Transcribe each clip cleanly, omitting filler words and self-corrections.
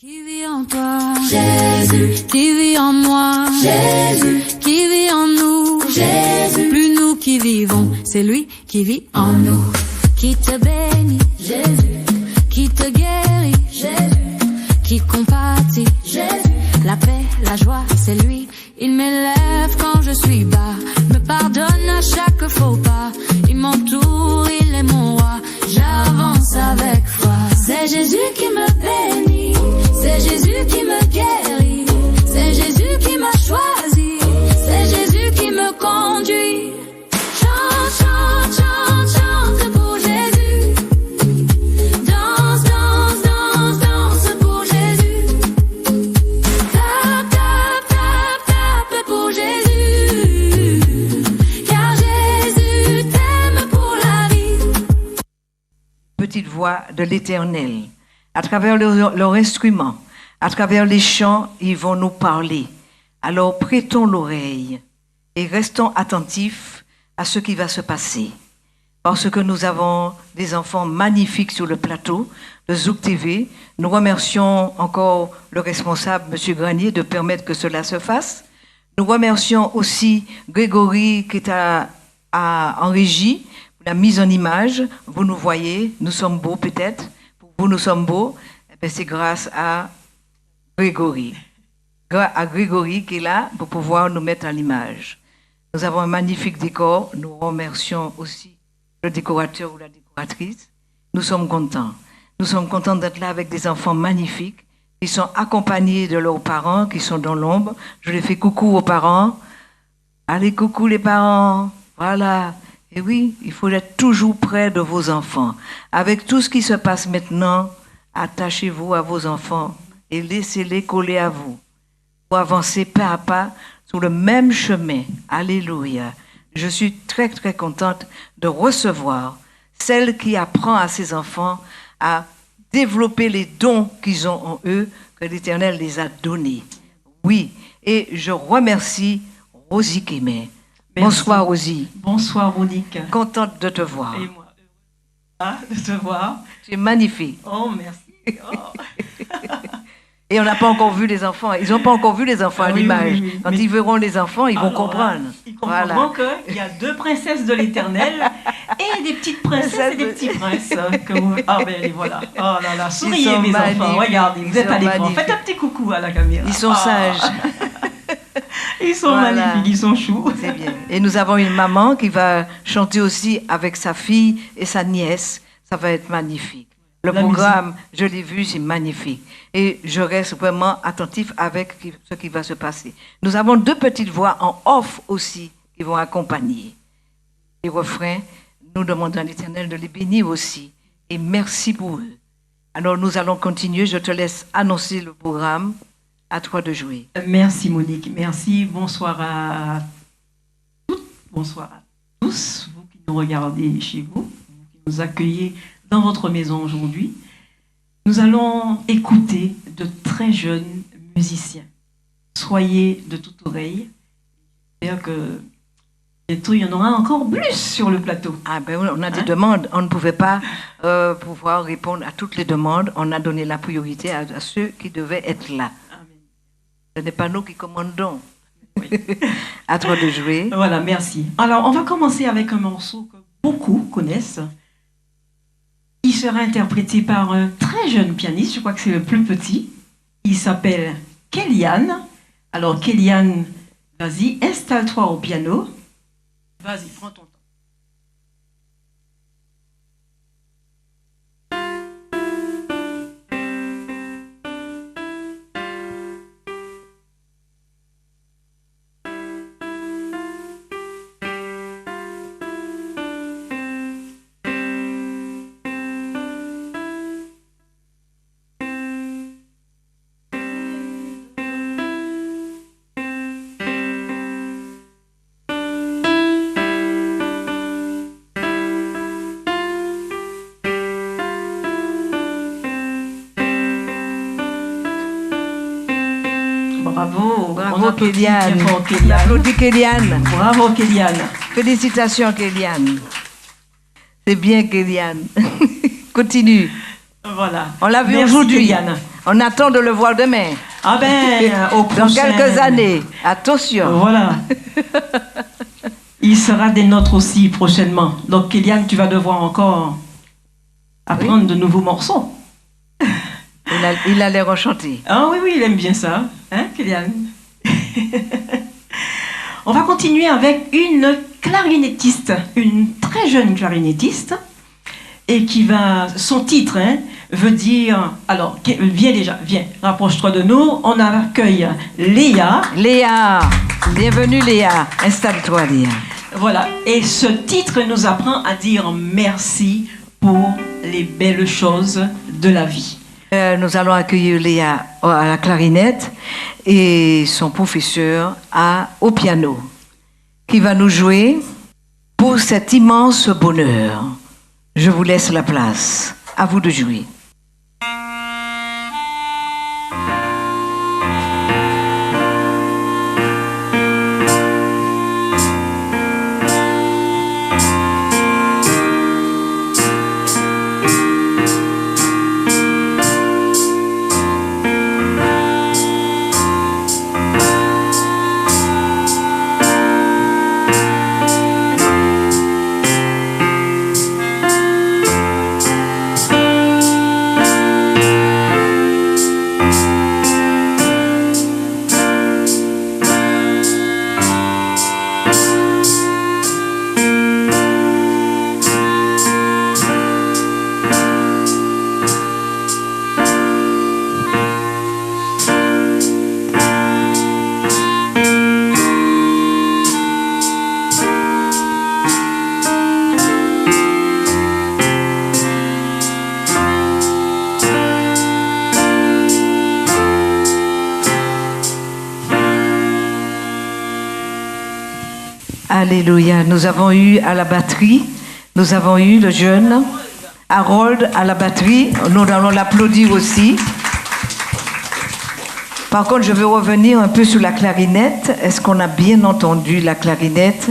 Qui vit en toi, Jésus, qui vit en moi, Jésus, qui vit en nous, Jésus, plus nous qui vivons, c'est lui qui vit en nous. Qui te bénit, Jésus, qui te guérit, Jésus, qui compatit, Jésus, la paix, la joie, c'est lui. Il m'élève quand je suis bas, me pardonne à chaque faux pas. Il m'entoure, il est mon roi, j'avance avec foi. C'est Jésus qui me bénit, c'est Jésus qui me guérit, c'est Jésus qui m'a choisi, c'est Jésus qui me conduit. Chante, chante, chante, chante pour Jésus. Danse, danse, danse, danse pour Jésus. Tape, tape, tape, tape pour Jésus. Car Jésus t'aime pour la vie. Petite voix de l'Éternel. À travers leur instrument, à travers les chants, ils vont nous parler. Alors prêtons l'oreille et restons attentifs à ce qui va se passer. Parce que nous avons des enfants magnifiques sur le plateau de Zouk TV. Nous remercions encore le responsable, M. Granier, de permettre que cela se fasse. Nous remercions aussi Grégory qui est en régie, pour la mise en image. Vous nous voyez, nous sommes beaux peut-être. Pour vous, nous sommes beaux. C'est grâce à Grégory. À Grégory qui est là pour pouvoir nous mettre à l'image. Nous avons un magnifique décor. Nous remercions aussi le décorateur ou la décoratrice. Nous sommes contents. Nous sommes contents d'être là avec des enfants magnifiques qui sont accompagnés de leurs parents qui sont dans l'ombre. Je les fais coucou aux parents. Allez, coucou les parents. Voilà. Et oui, il faut être toujours près de vos enfants. Avec tout ce qui se passe maintenant, attachez-vous à vos enfants et laissez-les coller à vous pour avancer pas à pas sur le même chemin. Alléluia. Je suis très, très contente de recevoir celle qui apprend à ses enfants à développer les dons qu'ils ont en eux, que l'Éternel les a donnés. Oui, et je remercie Rosie Kémé. Bonsoir Rosie. Bonsoir Monique. Contente de te voir. Et moi, de te voir. Tu es magnifique. Oh, merci. Oh. Et on n'a pas encore vu les enfants. Ils n'ont pas encore vu les enfants à l'image. Oui. Quand ils verront les enfants, ils vont comprendre. Ils comprendront qu'il y a deux princesses de l'Éternel et des petites princesses et des petits princes. Ah ben les voilà. Oh là là, souriez mes enfants. Regardez, vous êtes à l'écran. Faites un petit coucou à la caméra. Ils sont sages. Ils sont magnifiques, ils sont choux. C'est bien. Et nous avons une maman qui va chanter aussi avec sa fille et sa nièce. Ça va être magnifique. Le programme, je l'ai vu, c'est magnifique. Et je reste vraiment attentif avec ce qui va se passer. Nous avons deux petites voix en off aussi qui vont accompagner les refrains. Nous demandons à l'Éternel de les bénir aussi. Et merci pour eux. Alors nous allons continuer. Je te laisse annoncer le programme. À toi de jouer. Merci Monique. Merci. Bonsoir à toutes. Bonsoir à tous. Vous qui nous regardez chez vous. Vous qui nous accueillez dans votre maison aujourd'hui. Nous allons écouter de très jeunes musiciens. Soyez de toute oreille. J'espère que bientôt il y en aura encore plus sur le plateau. Ah ben oui, on a des demandes. On ne pouvait pas pouvoir répondre à toutes les demandes. On a donné la priorité à ceux qui devaient être là. Amen. Ce n'est pas nous qui commandons. Oui. À toi de jouer. Voilà, merci. Alors, on va commencer avec un morceau que beaucoup connaissent. Il sera interprété par un très jeune pianiste, je crois que c'est le plus petit. Il s'appelle Kélian. Alors, Kélian, vas-y, installe-toi au piano. Vas-y, prends ton temps. Bravo Kélian. Applaudis Kélian. Bravo Kélian. Félicitations Kélian. C'est bien Kélian. Continue. Voilà. On l'a vu Merci, aujourd'hui. Kélian. On attend de le voir demain. Ah ben, au Dans prochain... quelques années. Attention. Voilà. Il sera des nôtres aussi prochainement. Donc, Kéliane, tu vas devoir encore apprendre de nouveaux morceaux. Il a l'air enchanté. Ah oui, oui, il aime bien ça. Hein, Kéliane? On va continuer avec une clarinettiste, une très jeune clarinettiste, et qui va... Son titre veut dire... Alors, viens, rapproche-toi de nous. On accueille Léa. Léa, bienvenue Léa. Installe-toi Léa. Voilà, et ce titre nous apprend à dire merci pour les belles choses de la vie. Nous allons accueillir Léa à la clarinette et son professeur au piano, qui va nous jouer pour cet immense bonheur. Je vous laisse la place. À vous de jouer. Alléluia. Nous avons eu à la batterie, nous avons eu le jeune Harold à la batterie. Nous allons l'applaudir aussi. Par contre, je veux revenir un peu sur la clarinette. Est-ce qu'on a bien entendu la clarinette?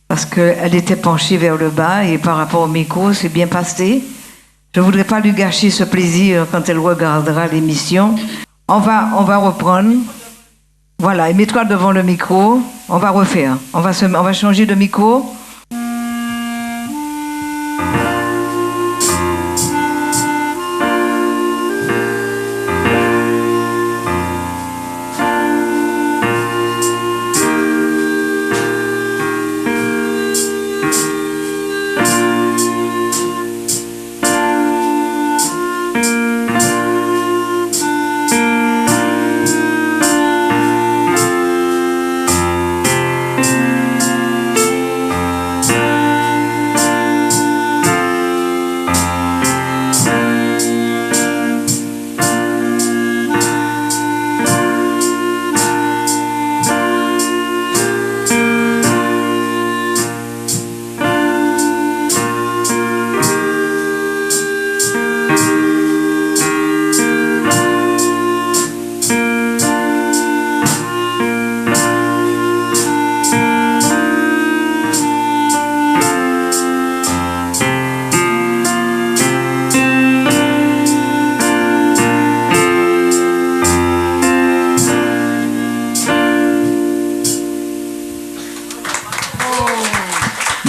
Parce qu'elle était penchée vers le bas et par rapport au micro, c'est bien passé. Je ne voudrais pas lui gâcher ce plaisir quand elle regardera l'émission. On va reprendre. Voilà, et mets-toi devant le micro. On va refaire. On va changer de micro.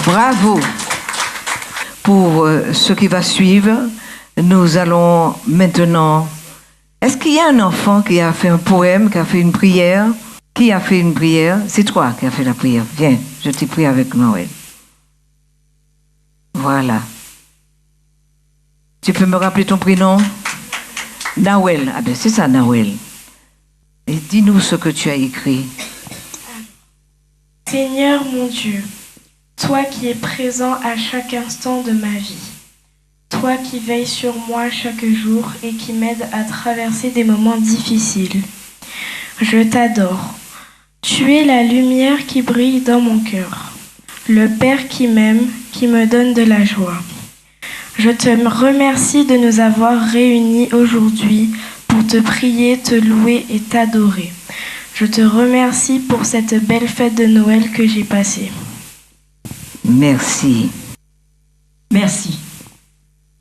Bravo. Pour ce qui va suivre, nous allons maintenant... Est-ce qu'il y a un enfant qui a fait un poème, qui a fait une prière? Qui a fait une prière? C'est toi qui as fait la prière. Viens, je t'ai pris avec Noël. Voilà. Tu peux me rappeler ton prénom? Nawel. Ah ben c'est ça, Nawel. Et dis-nous ce que tu as écrit. Seigneur mon Dieu, toi qui es présent à chaque instant de ma vie, toi qui veilles sur moi chaque jour et qui m'aide à traverser des moments difficiles, je t'adore. Tu es la lumière qui brille dans mon cœur, le Père qui m'aime, qui me donne de la joie. Je te remercie de nous avoir réunis aujourd'hui pour te prier, te louer et t'adorer. Je te remercie pour cette belle fête de Noël que j'ai passée. Merci. Merci.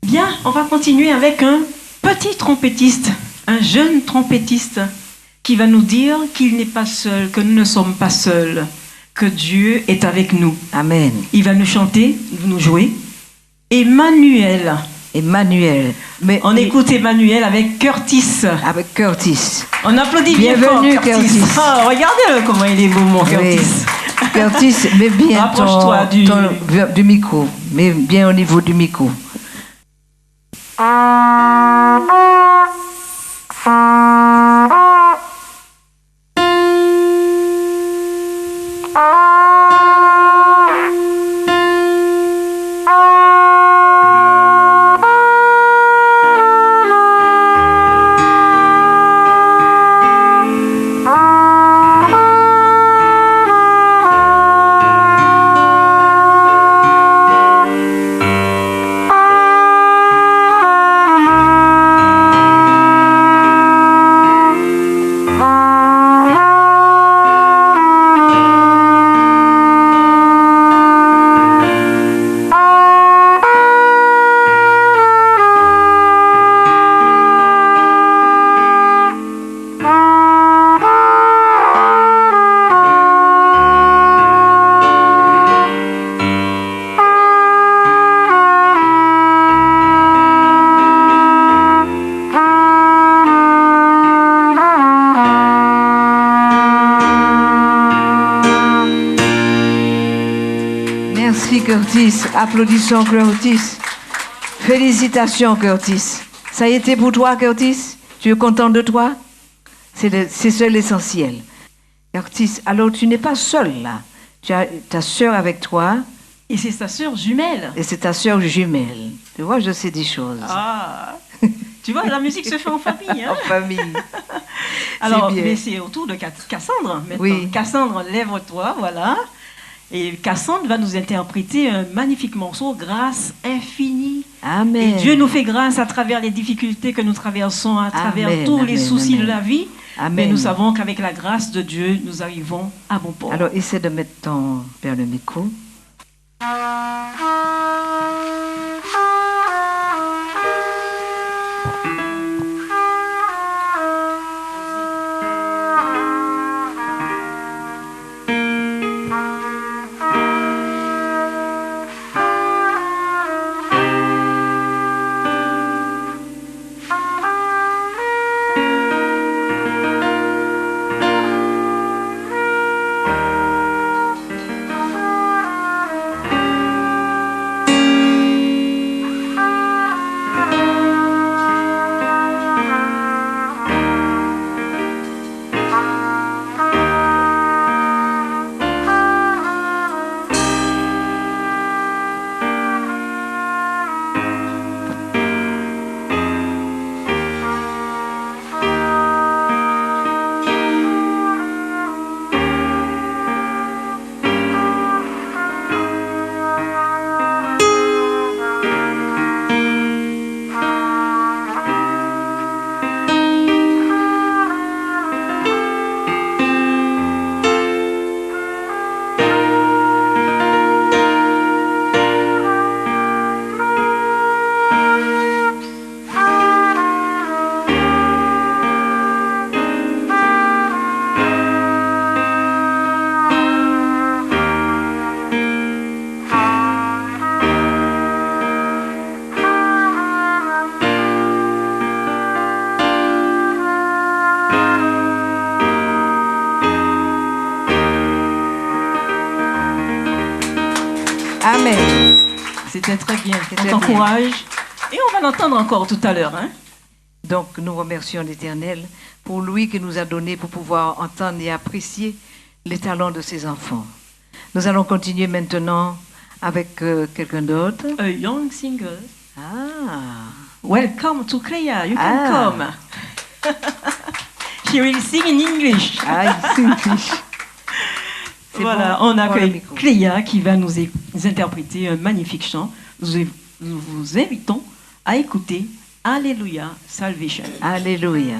Bien, on va continuer avec un petit trompettiste, un jeune trompettiste qui va nous dire qu'il n'est pas seul, que nous ne sommes pas seuls, que Dieu est avec nous. Amen. Il va nous chanter, nous jouer. Emmanuel. Emmanuel. Mais On écoute Emmanuel avec Curtis. avec Curtis. On applaudit bien Bienvenue, fort Curtis. Curtis. Oh, regardez comment il est beau, mon Curtis. Oui. Curtis, mets bien Rapproche-toi du micro. Mets bien au niveau du micro. Merci Curtis. Applaudissons Curtis. Félicitations Curtis. Ça a été pour toi Curtis? Tu es content de toi? C'est ça l'essentiel. Curtis, alors tu n'es pas seul là. Tu as ta sœur avec toi Et c'est sa sœur jumelle. et c'est ta sœur jumelle. Tu vois, je sais des choses. Ah, tu vois, la musique se fait en famille. Hein? En famille. Alors, bien. mais c'est au tour de Cassandre maintenant. Oui. Cassandre, lève-toi, voilà. Et Cassandre va nous interpréter un magnifique morceau, Grâce infinie. Amen. Et Dieu nous fait grâce à travers les difficultés que nous traversons, à travers Amen, tous les amen, soucis amen. de la vie. Amen. Mais nous savons qu'avec la grâce de Dieu, nous arrivons à bon port. Alors, essaie de mettre ton vers le micro. Amen. C'était très bien. C'était On bien. t'encourage. Et on va l'entendre encore tout à l'heure. Hein? Donc, nous remercions l'Éternel pour lui qui nous a donné pour pouvoir entendre et apprécier les talents de ses enfants. Nous allons continuer maintenant avec quelqu'un d'autre. A young singer. Ah, Welcome to Clea. You can Ah. come. She will sing in English. ah, c'est Voilà, bon, on prends le accueille micro. Cléa qui va nous interpréter un magnifique chant. Nous vous invitons à écouter Alléluia Salvation. Alléluia.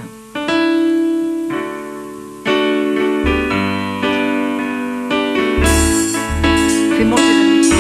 Fais monter le micro.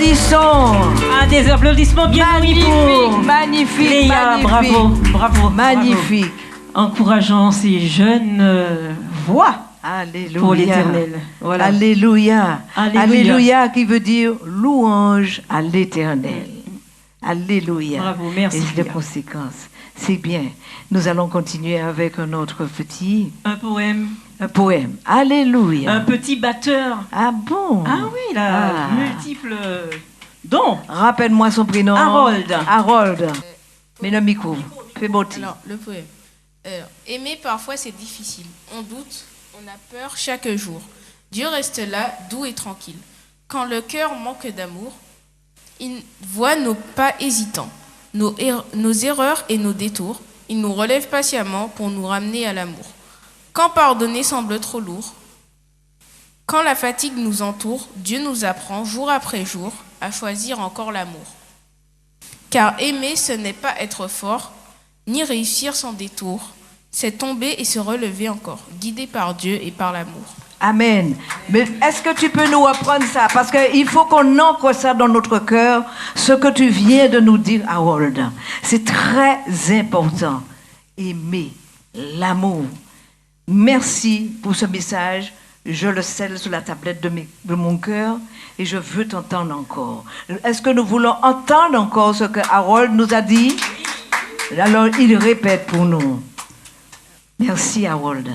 applaudissons. Des applaudissements bien nourris pour Magnifique, Léa. magnifique. Bravo. Magnifique. Encourageant ces jeunes voix Alléluia. pour l'Éternel. Voilà. Alléluia. Alléluia. Alléluia qui veut dire louange à l'Éternel. Alléluia. Bravo, merci. Et de conséquence, c'est bien. Nous allons continuer avec un autre petit Un poème. un poème. Alléluia. Un petit batteur. Ah bon? Ah oui, il a Ah. multiples dons. Rappelle-moi son prénom. Harold. Harold. Mets le micro. Fais beau. Alors, le poème. Aimer, parfois, c'est difficile. On doute, on a peur chaque jour. Dieu reste là, doux et tranquille. Quand le cœur manque d'amour, il voit nos pas hésitants, nos erreurs et nos détours. Il nous relève patiemment pour nous ramener à l'amour. Quand pardonner semble trop lourd, quand la fatigue nous entoure, Dieu nous apprend jour après jour à choisir encore l'amour. Car aimer, ce n'est pas être fort, ni réussir sans détour. C'est tomber et se relever encore, guidé par Dieu et par l'amour. Amen. Mais est-ce que tu peux nous apprendre ça? Parce qu'il faut qu'on ancre ça dans notre cœur, ce que tu viens de nous dire, Harold. C'est très important. Aimer, l'amour. Merci pour ce message. Je le scelle sur la tablette de mon cœur et je veux t'entendre encore. Est-ce que nous voulons entendre encore ce que Harold nous a dit? Alors, il répète pour nous. Merci, Harold.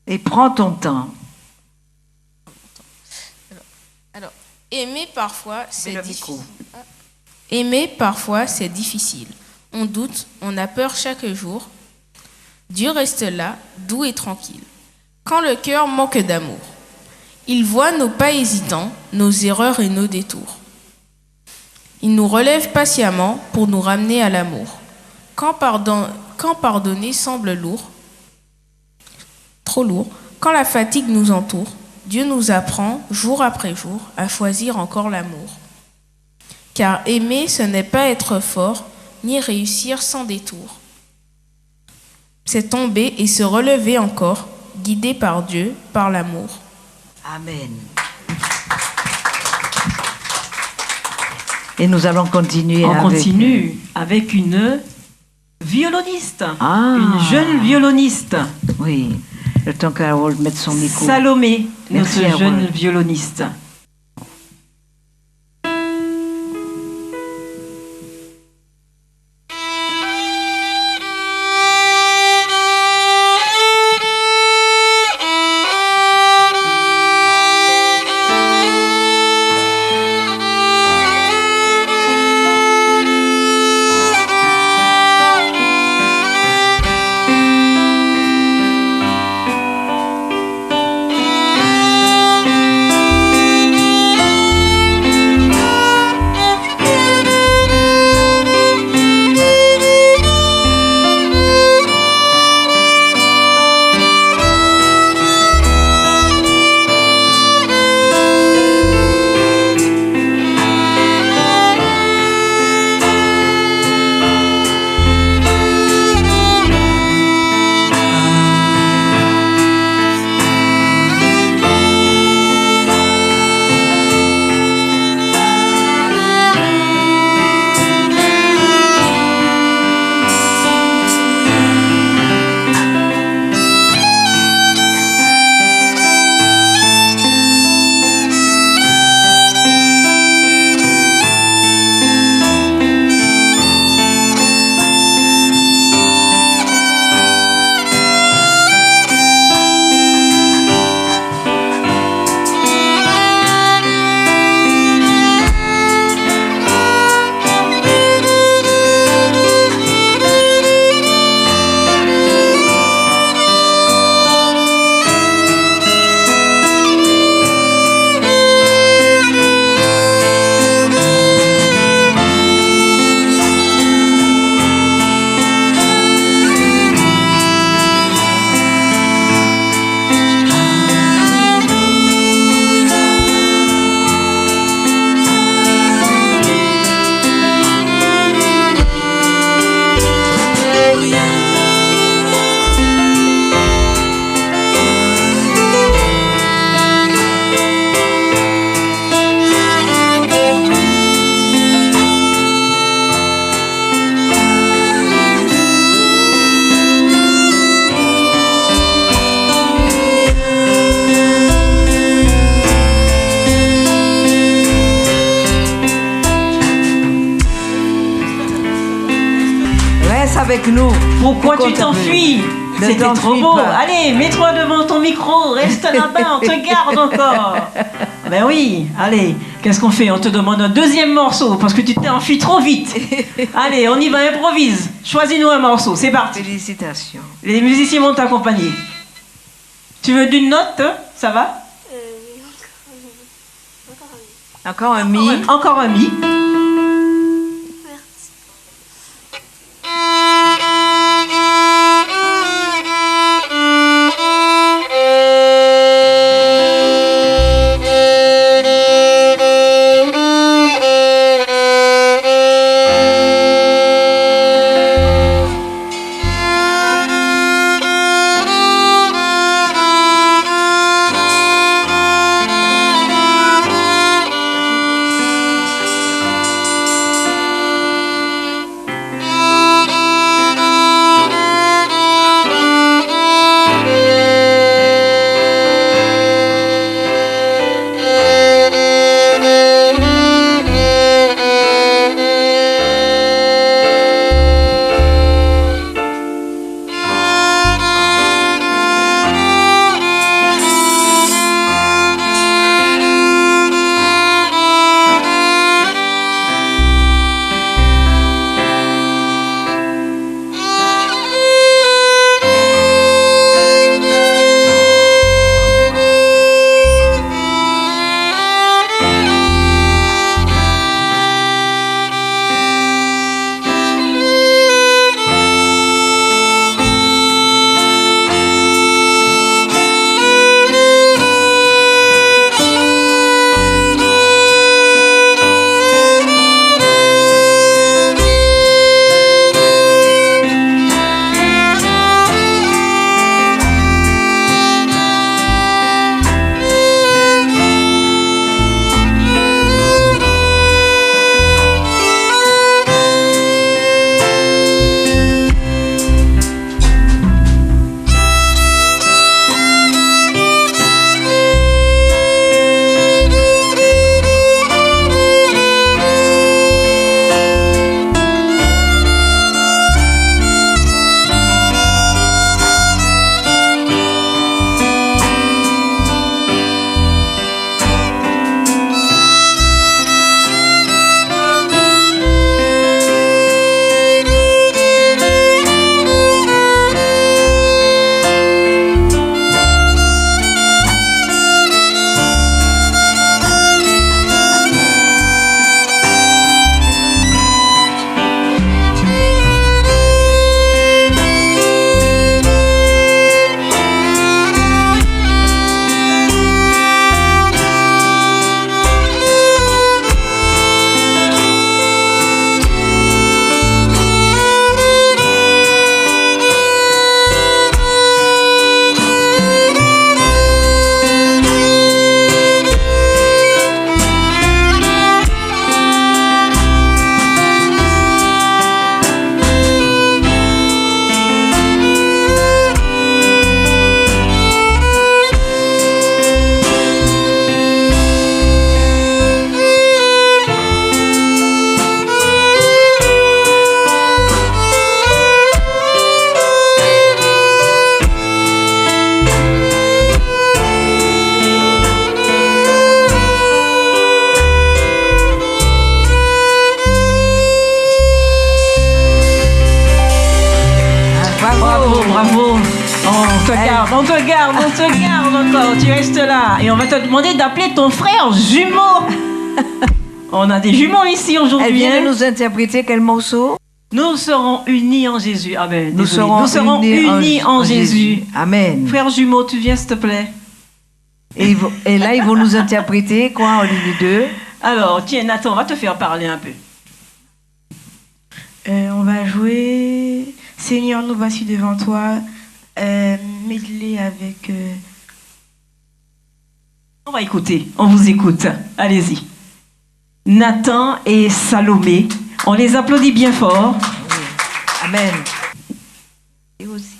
Et prends ton temps. Alors, aimer parfois, c'est le difficile. micro. Aimer parfois, c'est difficile. On doute, on a peur chaque jour. Dieu reste là, doux et tranquille. Quand le cœur manque d'amour, il voit nos pas hésitants, nos erreurs et nos détours. Il nous relève patiemment pour nous ramener à l'amour. Quand pardonner semble lourd, trop lourd, quand la fatigue nous entoure, Dieu nous apprend, jour après jour, à choisir encore l'amour. Car aimer, ce n'est pas être fort, ni réussir sans détour. C'est tomber et se relever encore, guidé par Dieu, par l'amour. Amen. Et nous allons continuer On avec... continue avec une violoniste. Ah. Une jeune violoniste. Oui, le temps qu'Harold mette son micro. Salomé, Merci, notre jeune Harold. violoniste. Amen. avec nous. Pourquoi tu Pourquoi t'enfuis? Ne C'était trop t'enfuis beau. pas. Allez, mets-toi devant ton micro, reste là-bas, on te garde encore. Ben oui, allez, qu'est-ce qu'on fait? On te demande un deuxième morceau parce que tu t'es enfui trop vite. Allez, on y va, improvise. Choisis-nous un morceau, c'est parti. Félicitations. Les musiciens vont t'accompagner. Tu veux d'une note, hein? Ça va? Encore un mi. Encore un mi. On te garde encore. Tu restes là. Et on va te demander d'appeler ton frère jumeau. On a des jumeaux ici aujourd'hui. Elle vient de nous interpréter quel morceau? Nous serons unis en Jésus. Amen. Nous serons unis en Jésus. Amen. Frère jumeau, tu viens s'il te plaît. Et là, ils vont nous interpréter quoi en ligne 2? Alors, tiens, Nathan, on va te faire parler un peu. On va jouer Seigneur, nous voici devant toi. Medley avec. On va écouter, on vous écoute. Allez-y. Nathan et Salomé, on les applaudit bien fort. Oui. Amen. Et aussi.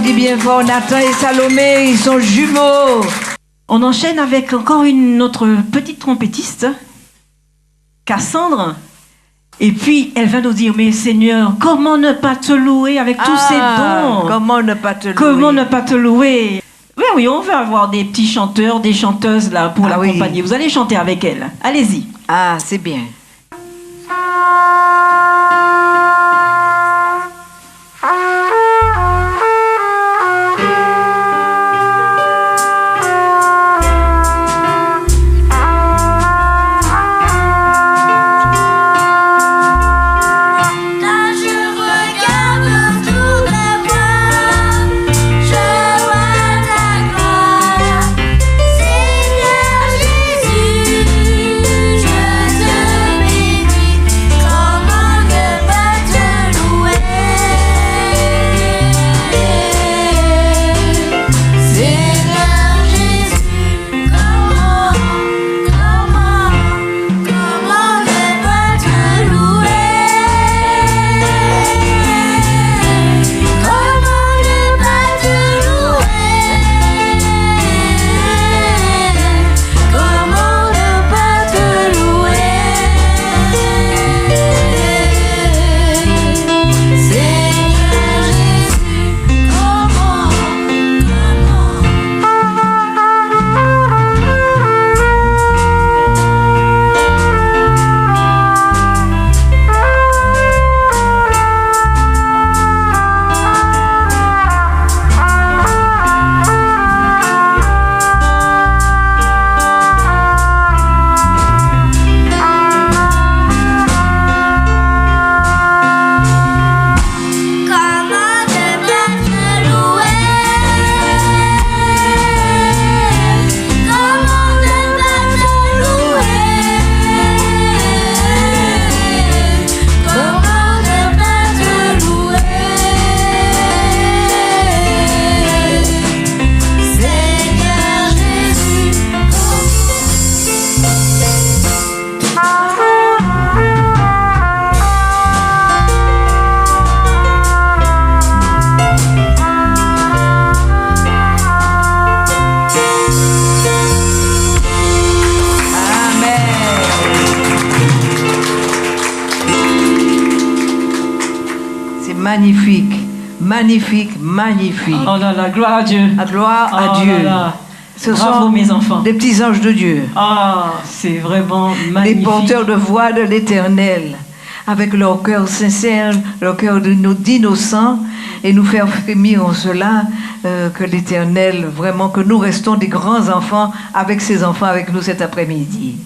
applaudit bien fort Nathan et Salomé, ils sont jumeaux. On enchaîne avec encore une autre petite trompettiste, Cassandre. Et puis, elle va nous dire, mais Seigneur, comment ne pas te louer avec tous ces dons? Comment ne pas te louer? Comment ne pas te louer? Oui, oui, on va avoir des petits chanteurs, des chanteuses là pour l'accompagner. Oui. Vous allez chanter avec elle. Allez-y. Ah, c'est bien. Là je regarde autour de moi, je vois ta gloire, Seigneur Jésus, je te bénis, comment ne pas te louer, Seigneur Jésus, comment ne pas te louer? Comment ne pas te louer? Comment ne pas te louer? Seigneur Jésus, comment ne pas te louer? Comment ne pas te louer? Comment ne pas te louer? Seigneur Jésus, C'est magnifique, magnifique, magnifique. Oh là là, gloire à Dieu. À gloire à Oh Dieu. là là. Ce Bravo, sont mes enfants. des petits anges de Dieu, Ah, c'est vraiment les magnifique. porteurs de voix de l'Éternel, avec leur cœur sincère, leur cœur d'innocent, et nous faire frémir en cela que l'Éternel, vraiment, que nous restons des grands enfants avec ces enfants avec nous cet après-midi.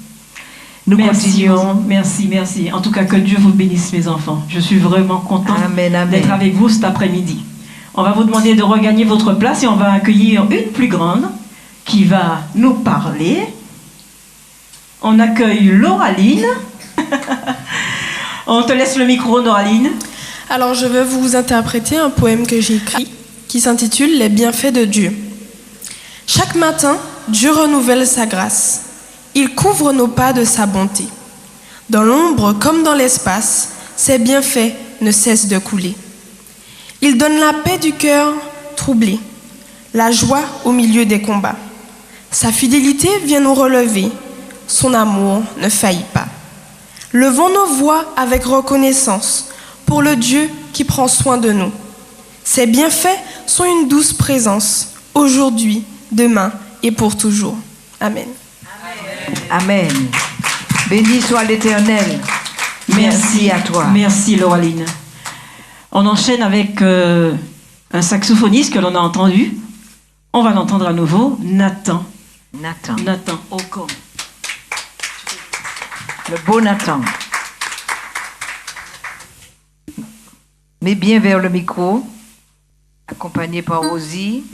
Nous Merci, continuons. merci, merci. En tout cas, que Dieu vous bénisse, mes enfants. Je suis vraiment contente Amen, amen. d'être avec vous cet après-midi. On va vous demander de regagner votre place et on va accueillir une plus grande qui va nous parler. On accueille Lauraline. On te laisse le micro, Lauraline. Alors je vais vous interpréter un poème que j'ai écrit qui s'intitule Les bienfaits de Dieu. Chaque matin, Dieu renouvelle sa grâce. Il couvre nos pas de sa bonté. Dans l'ombre comme dans l'espace, ses bienfaits ne cessent de couler. Il donne la paix du cœur troublé, la joie au milieu des combats. Sa fidélité vient nous relever, son amour ne faillit pas. Levons nos voix avec reconnaissance pour le Dieu qui prend soin de nous. Ses bienfaits sont une douce présence, aujourd'hui, demain et pour toujours. Amen. Amen. Béni soit l'Éternel. Merci à toi. Merci, Lauraline. On enchaîne avec un saxophoniste que l'on a entendu. On va l'entendre à nouveau, Nathan. Nathan. Nathan Ocom. Le beau Nathan. Mets bien vers le micro, accompagné par Rosie.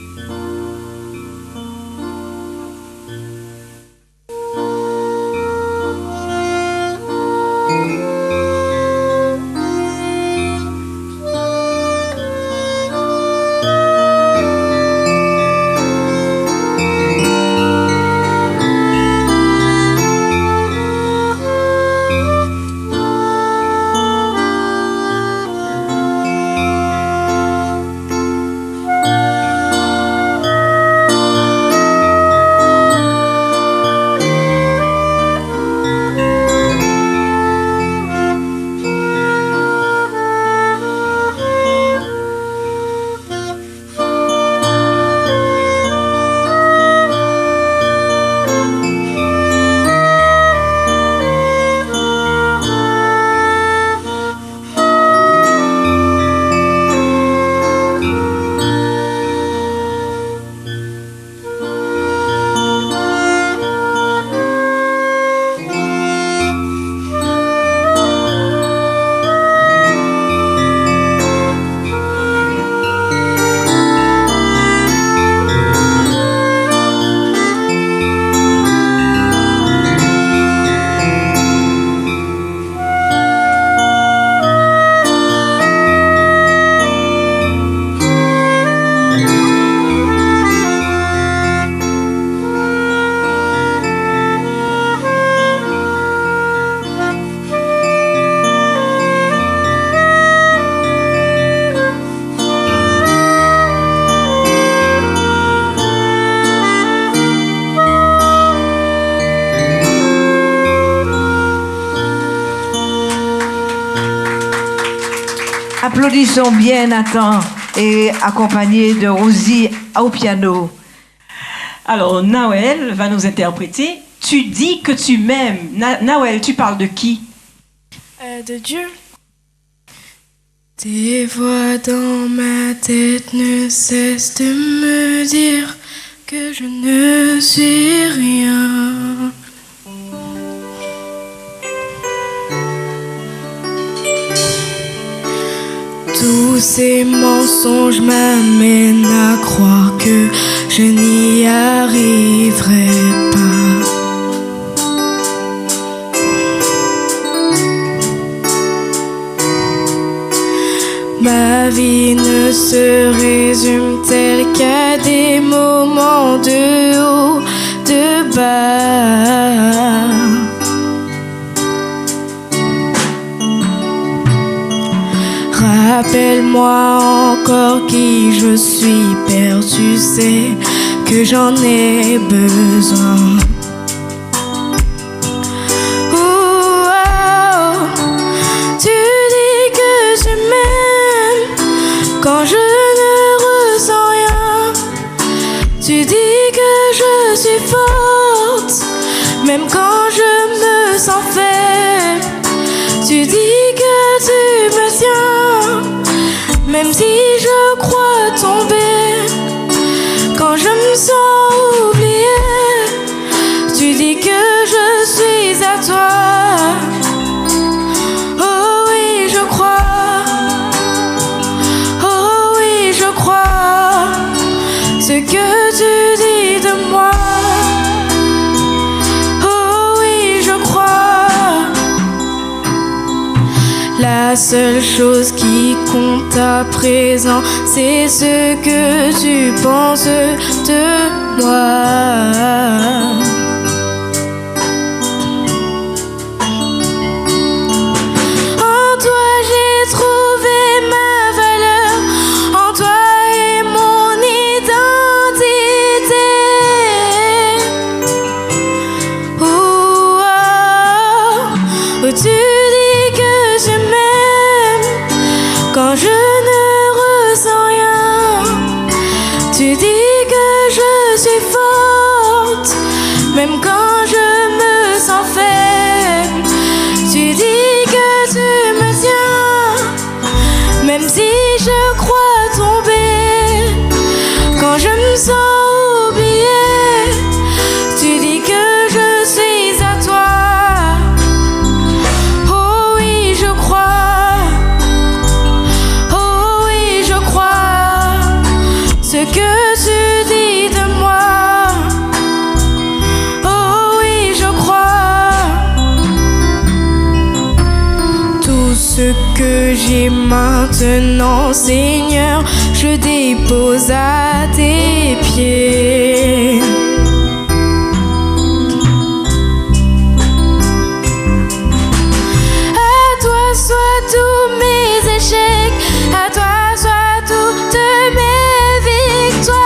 Applaudissons bien Nathan et accompagné de Rosie au piano. Alors, Nawel va nous interpréter « Tu dis que tu m'aimes ». Nawel, tu parles de qui? De Dieu. Tes voix dans ma tête ne cessent de me dire que je ne suis rien. Tous ces mensonges m'amènent à croire que je n'y arriverai pas. Ma vie ne se résume-t-elle qu'à des moments de haut, de bas? Rappelle-moi encore qui je suis, Père, tu sais que j'en ai besoin. Quand je ne ressens rien, tu dis que je suis forte, même quand je me sens faible. Tu dis que tu me tiens, même si je crois tomber. Quand je me sens oubliée, tu dis que je suis à toi. Ce que tu dis de moi, oh oui, je crois. La seule chose qui compte à présent, c'est ce que tu penses de moi. Tu dis que je m'aime quand je ne ressens rien. Tu dis que je suis forte, même quand je me sens faible. Tu dis que tu me tiens, même si je crois tomber. Quand je me sens oubliée, tu dis que je suis à toi. Ce que tu dis de moi, oh oui, je crois. Tout ce que j'ai maintenant, Seigneur, je dépose à tes pieds. À toi soient tous mes échecs, à toi soient toutes mes victoires.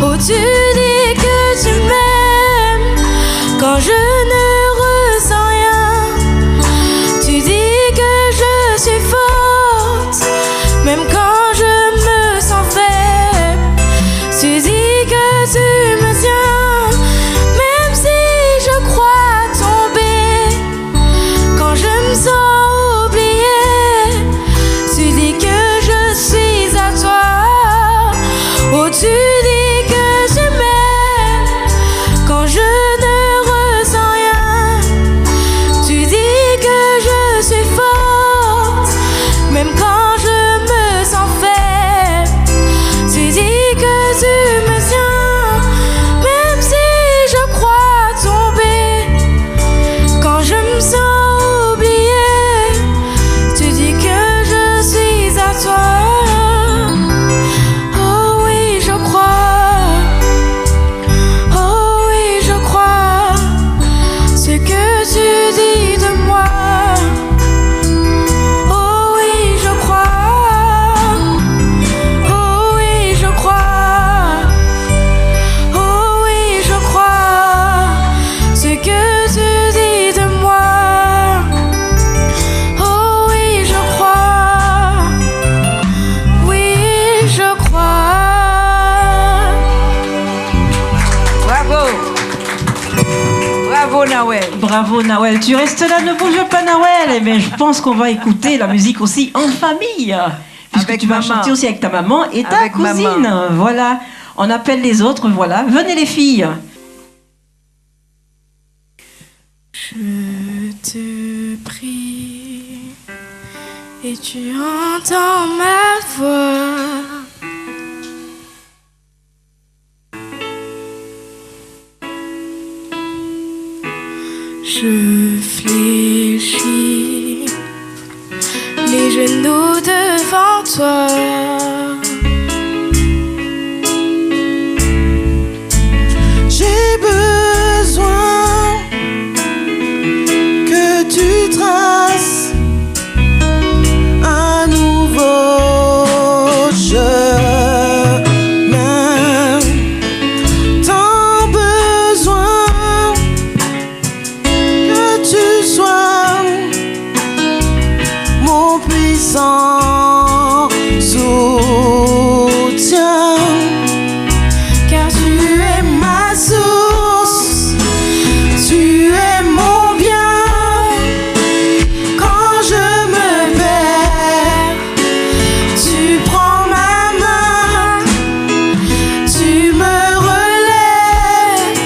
Oh, tu dis que tu m'aimes quand je ne ressens rien. Tu dis que je suis forte, même quand je Nawel. Bravo Nawel. Tu restes là, ne bouge pas Nawel. Eh bien, je pense qu'on va écouter la musique aussi en famille. Puisque Avec tu vas maman. chanter aussi avec ta maman et ta Avec cousine. maman. Voilà. On appelle les autres, voilà. Venez les filles. Je te prie et tu entends ma voix. Je fléchis les genoux devant toi. J'ai besoin que tu traces un nouveau chemin. Tant besoin que tu sois mon puissant soutien. Car tu es ma source, tu es mon bien. Quand je me perds, tu prends ma main, tu me relèves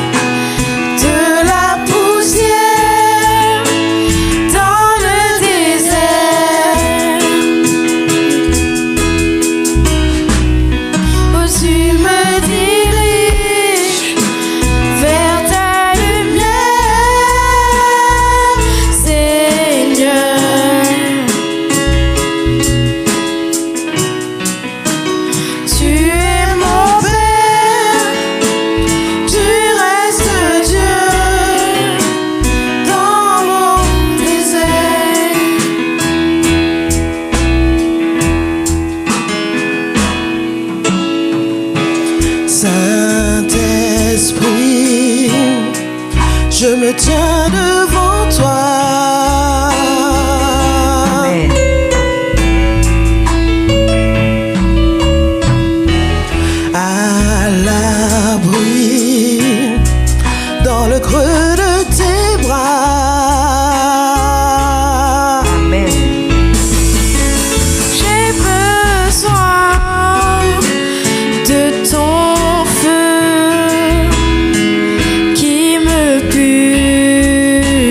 de la poussière dans le désert. Oh, tu me diriges vers ta lumière, Seigneur. Tu es mon Père, tu restes Dieu dans mon désert. Saint-Esprit, je me tiens devant toi. Amen. À l'abri dans le creux de tes bras. Amen. J'ai besoin de ton feu qui me purifie.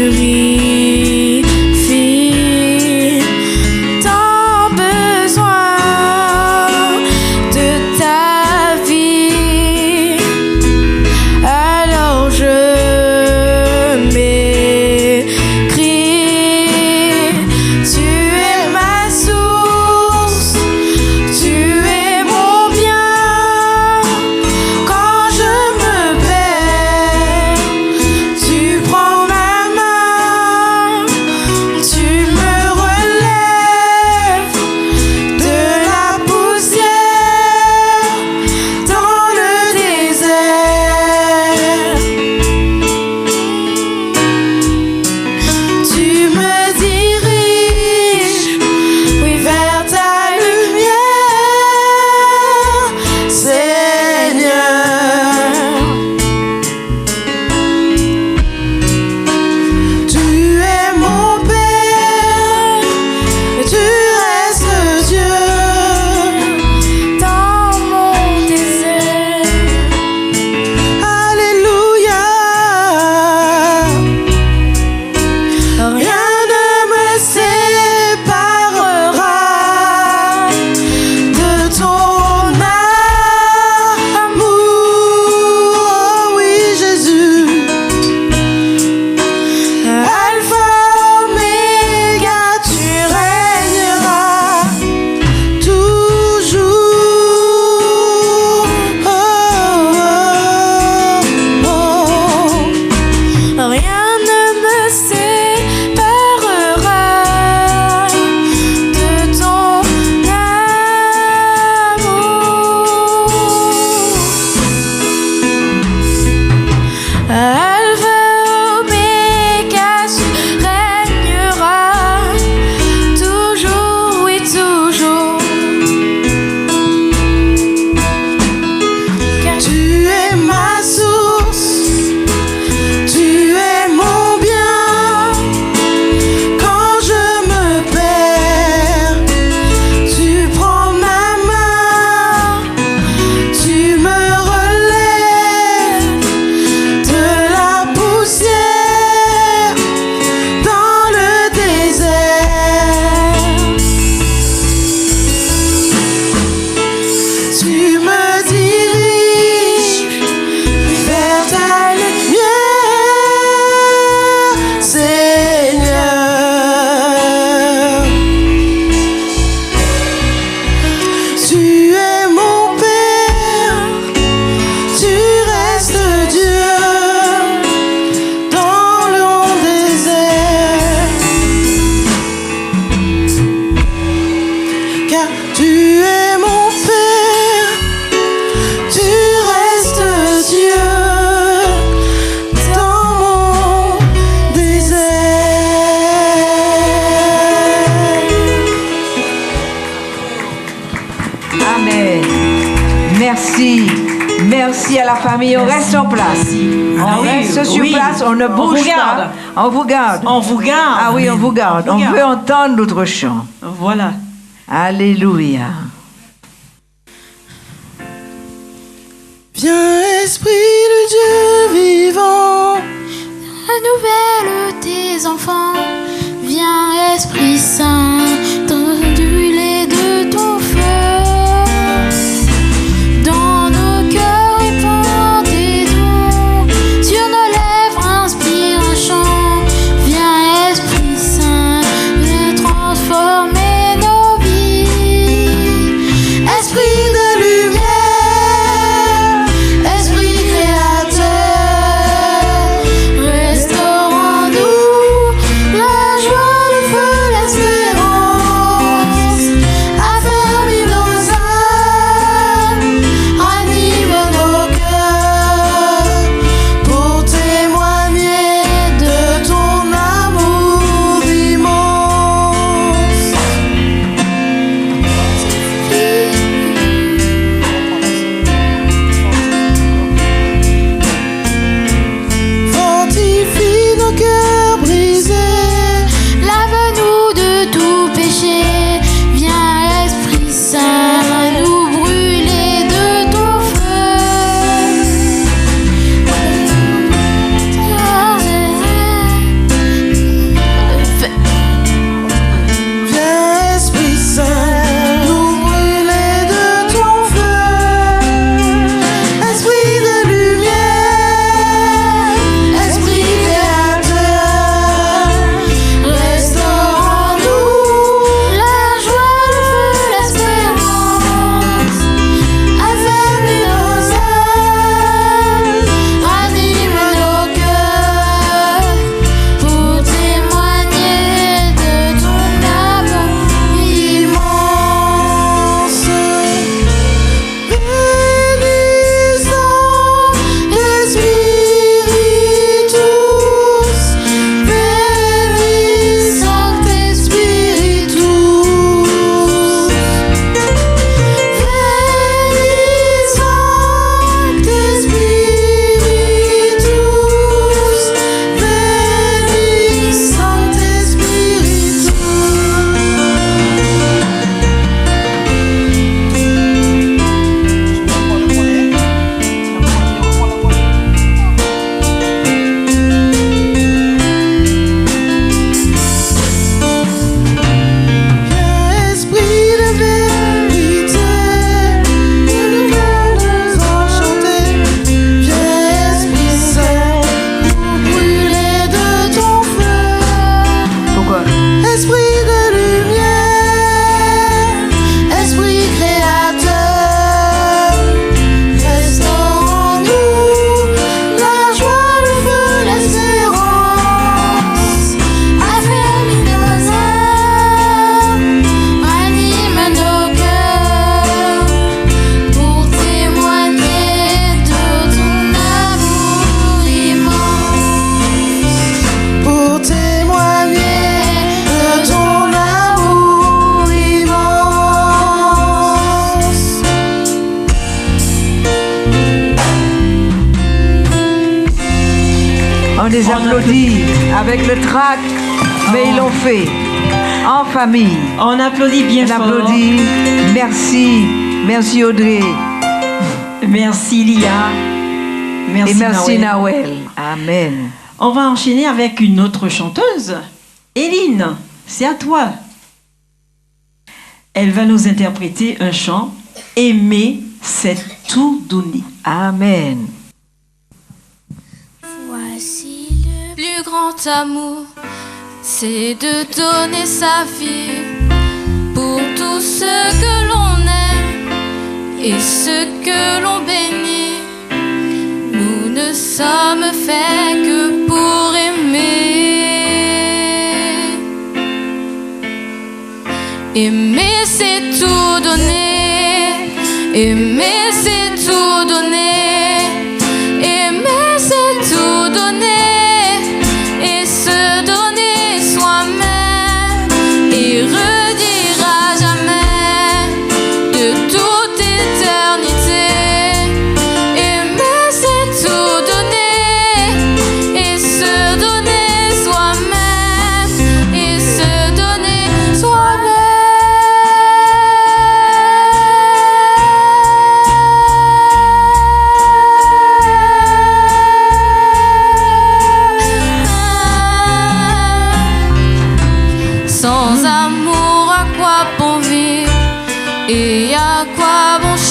Amen. Merci. Merci à la famille. On reste en place. On reste sur place. On ne bouge pas. On vous garde. On vous garde. Ah oui, on vous garde. On veut entendre notre chant. Voilà. Alléluia. Viens, Esprit de Dieu vivant, Renouvelle tes enfants. Viens, Esprit Saint, brûler de ton feu. Dans nos cœurs, répands tes dons. Sur nos lèvres, inspire un chant. Viens, Esprit Saint, viens transformer nos vies. Esprit de lumière, Esprit créateur, restaure en nous la joie, le feu, l'espérance. Affermis nos âmes, ranime nos cœurs, pour témoigner de ton amour immense. fortifie nos cœurs brisés. Lave-nous de tout péché. Viens, Esprit Saint, nous brûler de ton feu. Viens, Esprit Saint, nous brûler de ton feu. Esprit de lumière, Esprit créateur, restaure en nous La joie, le feu, l'espérance. Affermis nos âmes, ranime nos cœurs, pour témoigner de ton amour immense. Esprit de vérité, nous nous enchanter. Viens, Esprit Saint, nous brûler de ton feu. Pourquoi? Esprit de lumière, Esprit créateur, restaure en nous la joie, le feu, l'espérance. Affermis nos âmes, ranime nos cœurs, pour témoigner de ton amour immense. Pour témoigner de ton amour immense. On les applaudit avec le trac, mais ils l'ont fait en famille. On applaudit bien On fort. applaudit. Merci. Merci Audrey. Merci Lia. Merci, Et merci Nawel. Nawel. Amen. On va enchaîner avec une autre chanteuse. Éline, c'est à toi. Elle va nous interpréter un chant. Aimer, c'est tout donner. Amen. Voici le plus grand amour, c'est de donner sa vie pour tout ce que l'on aime et ce que l'on bénit. Nous ne sommes faits que pour aimer. Aimer, c'est tout donner. Aimer, c'est tout donner. Aimer, c'est tout donner. Et se donner soi-même. Et redire à jamais de toutes tes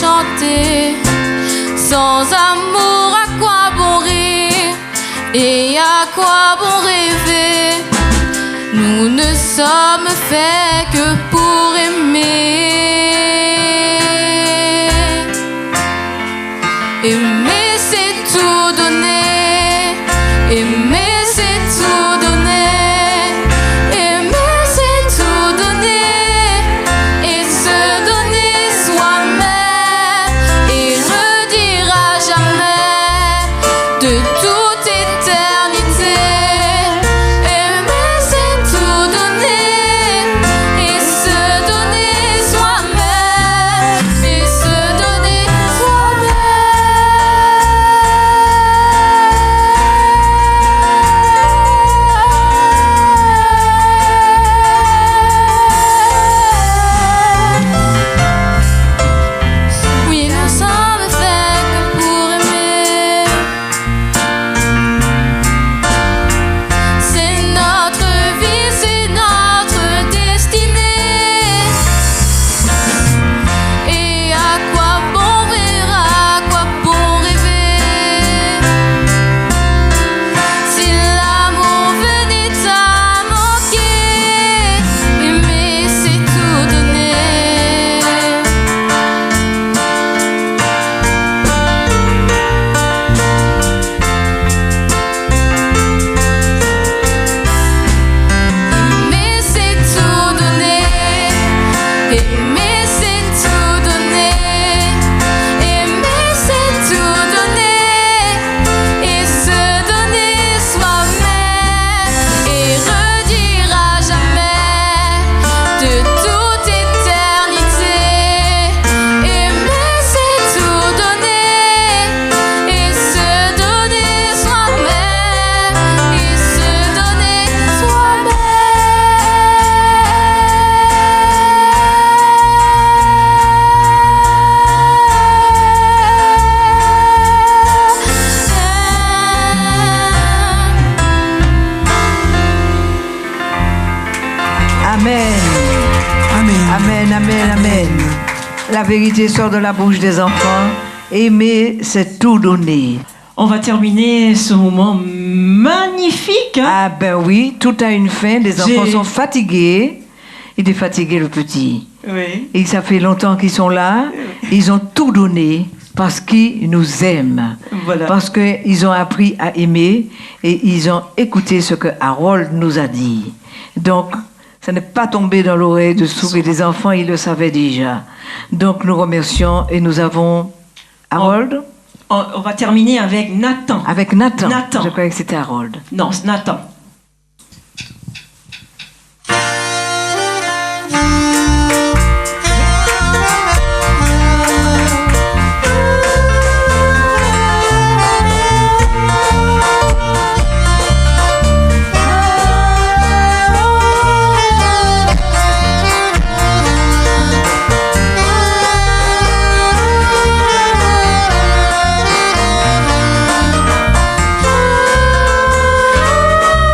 chanter. Sans amour, à quoi bon rire et à quoi bon rêver? Nous ne sommes faits que pour aimer. Aimer, c'est tout donner. Aimer, c'est tout donner. Aimer, c'est tout donner. Et se donner soi-même. Et redire à jamais de toute éternité. Aimer, c'est tout donner. Et se donner soi-même. Et se donner soi-même. Oui, nous sommes faits que pour aimer. C'est notre vie, c'est notre destinée. Et à quoi bon rire, à quoi bon rêver? Si l'amour venait à manquer, aimer, c'est tout donner. Aimer, c'est tout donner. Aimer, c'est tout donner. Aimer, c'est tout donner. Et se donner soi-même. Et redire à jamais de toute éternité. Aimer, c'est tout donner. Et se donner soi-même. Et se donner Amen. Amen. Amen, amen, amen. La vérité sort de la bouche des enfants. Aimer, c'est tout donner. On va terminer ce moment magnifique. Hein. Ah ben oui, tout a une fin. Les enfants J'ai- sont fatigués. Il est fatigué, le petit. Oui. Et ça fait longtemps qu'ils sont là. Ils ont tout donné parce qu'ils nous aiment. Voilà. Parce qu'ils ont appris à aimer et ils ont écouté ce que Harold nous a dit. Donc, ça n'est pas tombé dans l'oreille de sourds et des enfants, ils le savaient déjà. Donc, nous remercions et nous avons Harold On va terminer avec Nathan. avec Nathan. Nathan. Je croyais que c'était Harold. Non, c'est Nathan. soi-même.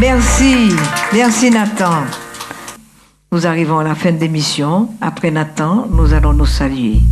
Merci. Merci Nathan. Nous arrivons à la fin de l'émission. Après Nathan, nous allons nous saluer.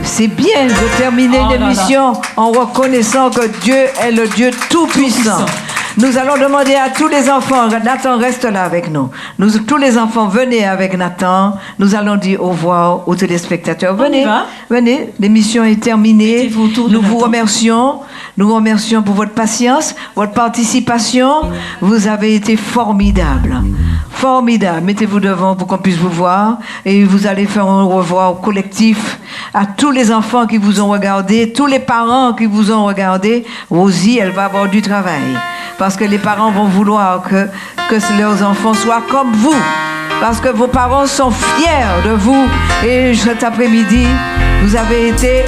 C'est bien de terminer l'émission en reconnaissant que Dieu est le Dieu tout-puissant. Nous allons demander à tous les enfants, Nathan reste là avec nous. Tous les enfants, venez avec Nathan. Nous allons dire au revoir aux téléspectateurs. Venez, venez, l'émission est terminée. Nous vous remercions. Nous remercions pour votre patience, votre participation. Vous avez été formidables. Formidable. Mettez-vous devant pour qu'on puisse vous voir. Et vous allez faire un au revoir collectif à tous les enfants qui vous ont regardé, tous les parents qui vous ont regardé. Rosie, elle va avoir du travail. Parce que les parents vont vouloir que leurs enfants soient comme vous. Parce que vos parents sont fiers de vous. Et cet après-midi, vous avez été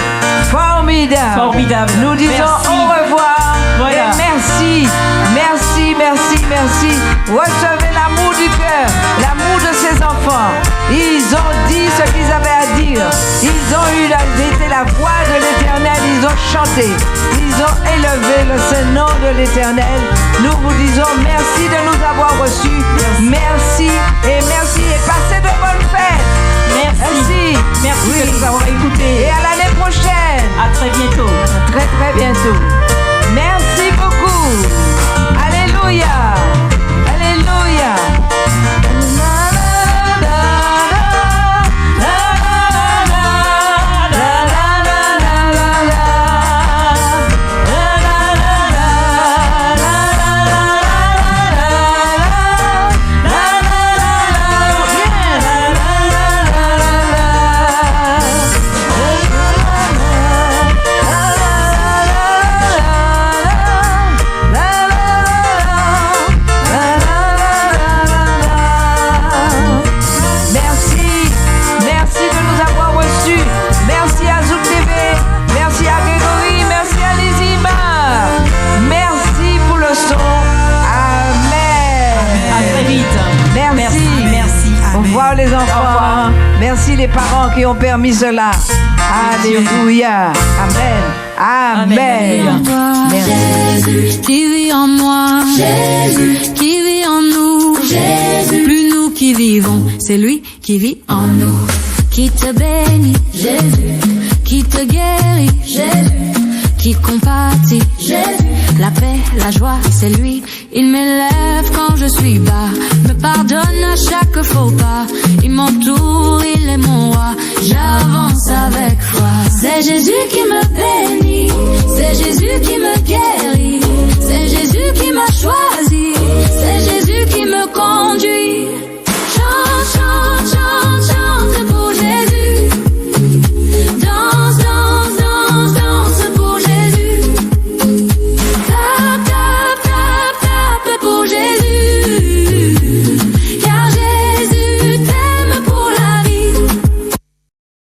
formidables. Formidable. Nous disons merci. Au revoir. Voilà. Et merci. Merci, merci, merci. Recevez l'amour du cœur, l'amour de ces enfants. Ils ont dit ce qu'ils avaient à dire. Ils ont été la voix de l'Éternel. Ils ont chanté. Ils ont élevé le Saint-Nom de l'Éternel. Nous vous disons merci de nous avoir reçus. Merci et merci et passez de bonnes fêtes. Merci. Merci de nous avoir écoutés. Et à l'année prochaine. À très bientôt. Très très bientôt. Merci beaucoup. Alléluia. Alléluia. Merci les parents qui ont permis cela. Alléluia. Amen. Amen. Jésus qui vit en moi, Jésus qui vit en nous, Jésus. Plus nous qui vivons, c'est lui qui vit en nous. Qui te bénit, Jésus. Qui te guérit, Jésus. Qui compatit, Jésus. La paix, la joie, c'est lui. Il m'élève quand je suis bas, me pardonne à chaque faux pas. Il m'entoure, il est mon roi. J'avance avec foi. C'est Jésus qui me paie.